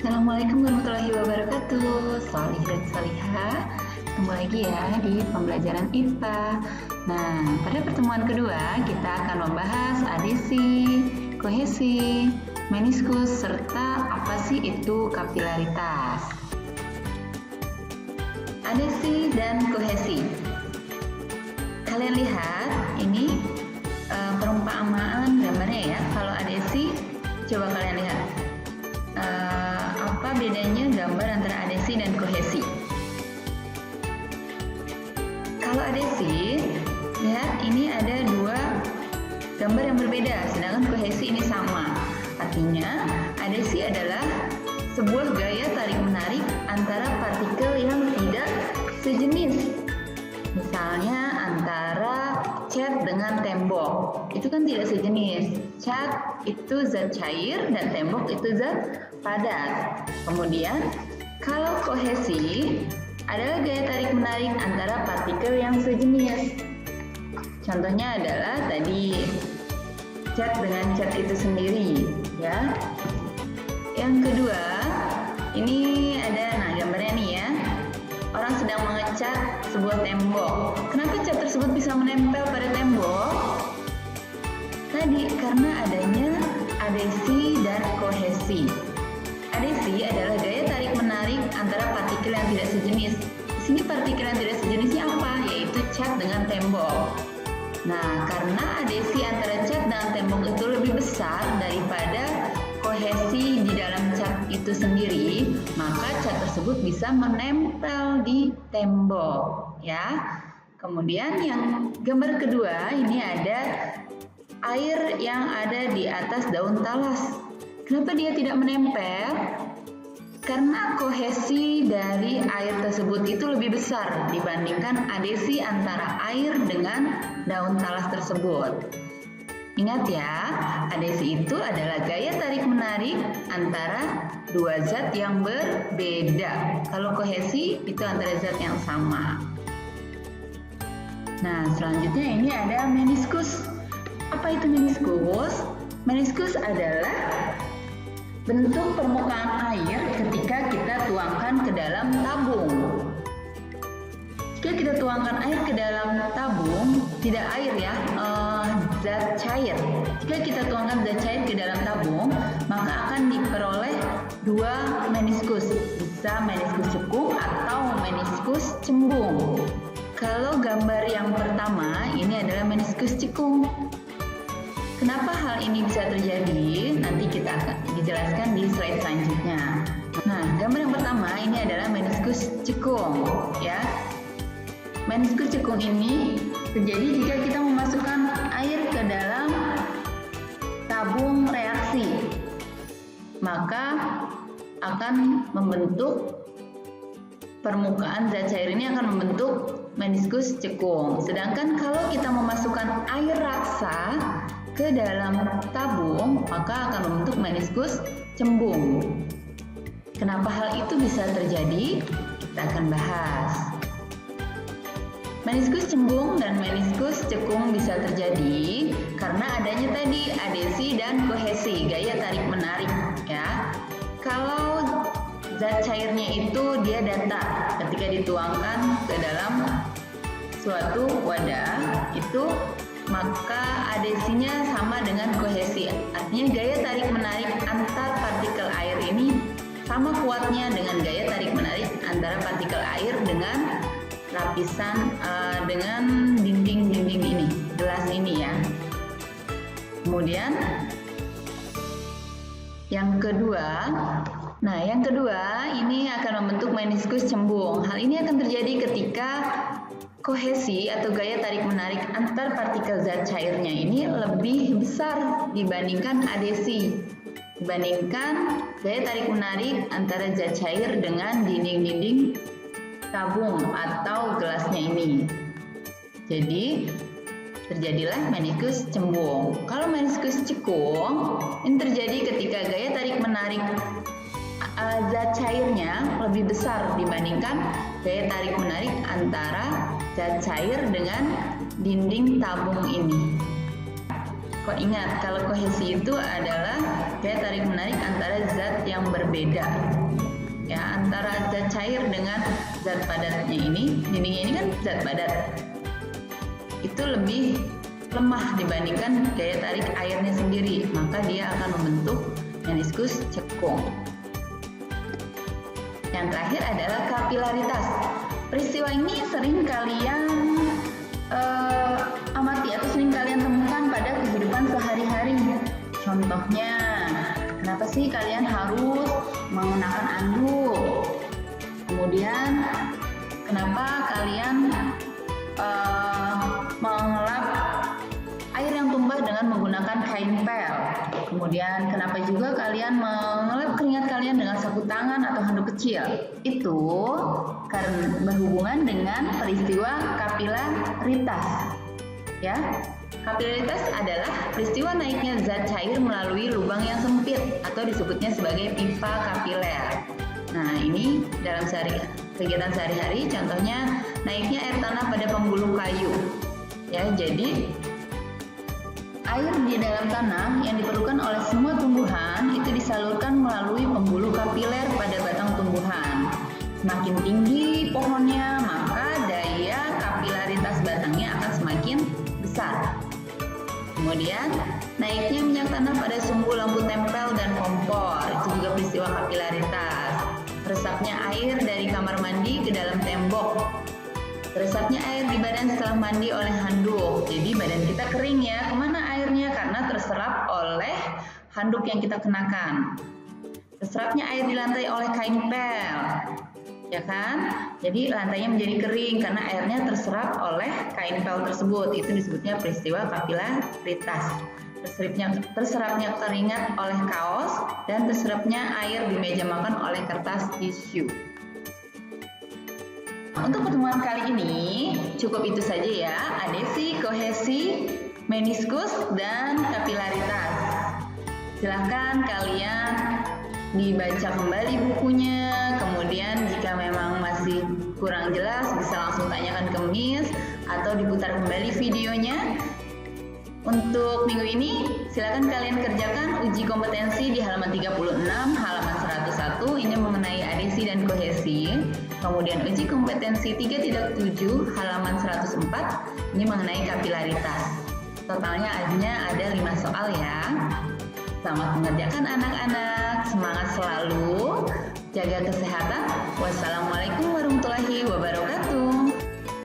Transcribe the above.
Assalamualaikum warahmatullahi wabarakatuh. Sholih dan Sholihah. Ketemu lagi ya di pembelajaran IPA. Nah, pada pertemuan kedua kita akan membahas adhesi, kohesi, meniskus, serta apa sih itu kapilaritas. Adhesi dan kohesi. Kalian lihat ini perumpamaan gambarnya ya. Kalau adhesi, coba kalian lihat. Apa bedanya gambar antara adhesi dan kohesi? Kalau adhesi, lihat ini ada dua gambar yang berbeda, sedangkan kohesi ini sama. Artinya, adhesi adalah sebuah gaya tarik-menarik antara partikel yang tidak sejenis. Misalnya antara cat dengan tembok, itu kan tidak sejenis. Cat itu zat cair dan tembok itu zat padat. Kemudian kalau kohesi adalah gaya tarik-menarik antara partikel yang sejenis. Contohnya adalah tadi cat dengan cat itu sendiri, ya. Yang kedua, ini ada gambarnya nih ya. Orang sedang mengecat sebuah tembok. Kenapa cat tersebut bisa menempel pada tembok? Tadi karena adanya adhesi dan kohesi. Adhesi adalah gaya tarik-menarik antara partikel yang tidak sejenis. Di sini partikel yang tidak sejenisnya apa? Yaitu cat dengan tembok. Nah, karena adhesi antara cat dengan tembok itu lebih besar daripada kohesi di dalam cat itu sendiri, maka cat tersebut bisa menempel di tembok, ya. Kemudian yang gambar kedua ini ada air yang ada di atas daun talas. Kenapa dia tidak menempel? Karena kohesi dari air tersebut itu lebih besar dibandingkan adhesi antara air dengan daun talas tersebut. Ingat ya, adhesi itu adalah gaya tarik-menarik antara dua zat yang berbeda. Kalau kohesi itu antara zat yang sama. Nah, selanjutnya ini ada meniskus. Apa itu meniskus? Meniskus adalah bentuk permukaan air ketika kita tuangkan ke dalam tabung. Jika kita tuangkan air ke dalam tabung, tidak air ya, zat cair. Jika kita tuangkan zat cair ke dalam tabung, maka akan diperoleh dua meniskus. Bisa meniskus cekung atau meniskus cembung. Kalau gambar yang pertama, ini adalah meniskus cekung. Kenapa hal ini bisa terjadi? Nanti kita akan dijelaskan di slide selanjutnya. Nah, gambar yang pertama ini adalah meniskus cekung, ya. Meniskus cekung ini terjadi jika kita memasukkan air ke dalam tabung reaksi, maka akan membentuk permukaan zat cair ini akan membentuk meniskus cekung. Sedangkan kalau kita memasukkan air raksa ke dalam tabung, maka akan membentuk meniskus cembung. Kenapa hal itu bisa terjadi? Kita akan bahas. Meniskus cembung dan meniskus cekung bisa terjadi karena adanya tadi adhesi dan kohesi, gaya tarik-menarik, ya. Kalau zat cairnya itu dia datar, ketika dituangkan ke dalam suatu wadah itu, maka adhesinya sama dengan kohesi. Artinya gaya tarik-menarik antar partikel air ini sama kuatnya dengan gaya tarik-menarik antara partikel air dengan lapisan dengan dinding-dinding ini, gelas ini ya. Kemudian yang kedua, ini akan membentuk meniskus cembung. Hal ini akan terjadi ketika kohesi atau gaya tarik-menarik antar partikel zat cairnya ini lebih besar dibandingkan adhesi. Dibandingkan gaya tarik-menarik antara zat cair dengan dinding-dinding tabung atau gelasnya ini. Jadi, terjadilah meniskus cembung. Kalau meniskus cekung, ini terjadi ketika gaya tarik-menarik zat cairnya lebih besar dibandingkan gaya tarik-menarik antara zat cair dengan dinding tabung ini. Kok ingat, kalau kohesi itu adalah gaya tarik-menarik antara zat yang berbeda. Ya, antara zat cair dengan zat padatnya ini, dindingnya ini kan zat padat. Itu lebih lemah dibandingkan gaya tarik airnya sendiri, maka dia akan membentuk meniskus cekung. Yang terakhir adalah kapilaritas. Peristiwa ini sering kalian amati atau sering kalian temukan pada kehidupan sehari-hari. Contohnya, kenapa sih kalian harus menggunakan anduk? Kemudian, kenapa kalian mengelap air yang tumpah dengan menggunakan kain pel? Kemudian, kenapa juga kalian mengelap keringat kalian dengan sapu tangan atau handuk kecil? Itu karena berhubungan dengan peristiwa kapilaritas. Ya, kapilaritas adalah peristiwa naiknya zat cair melalui lubang yang sempit atau disebutnya sebagai pipa kapiler. Nah, ini dalam kegiatan sehari-hari, contohnya naiknya air tanah pada pembuluh kayu. Ya, jadi air di dalam tanah yang diperlukan oleh semua tumbuhan itu disalurkan melalui pembuluh kapiler pada batang tumbuhan. Semakin tinggi pohonnya, maka daya kapilaritas batangnya akan semakin besar. Kemudian, naiknya minyak tanah pada sumbu lampu tempel dan kompor, itu juga peristiwa kapilaritas. Resapnya air dari kamar mandi ke dalam tembok. Resapnya air di badan setelah mandi oleh handuk. Jadi badan kita kering ya. Kemana airnya? Karena terserap oleh handuk yang kita kenakan. Terserapnya air di lantai oleh kain pel. Ya kan? Jadi lantainya menjadi kering karena airnya terserap oleh kain pel tersebut. Itu disebutnya peristiwa kapilaritas. Terserapnya keringat oleh kaos dan terserapnya air di meja makan oleh kertas tisu. Untuk pertemuan kali ini cukup itu saja ya, adesi, kohesi, meniskus, dan kapilaritas. Silahkan kalian dibaca kembali bukunya, kemudian jika memang masih kurang jelas bisa langsung tanyakan ke Miss atau diputar kembali videonya. Untuk minggu ini silakan kalian kerjakan uji kompetensi di halaman 36, halaman 101 ini mengenai adesi dan kohesi. Kemudian uji kompetensi 3.7 halaman 104 ini mengenai kapilaritas. Totalnya ada 5 soal ya. Selamat mengerjakan anak-anak, semangat selalu, jaga kesehatan. Wassalamualaikum warahmatullahi wabarakatuh.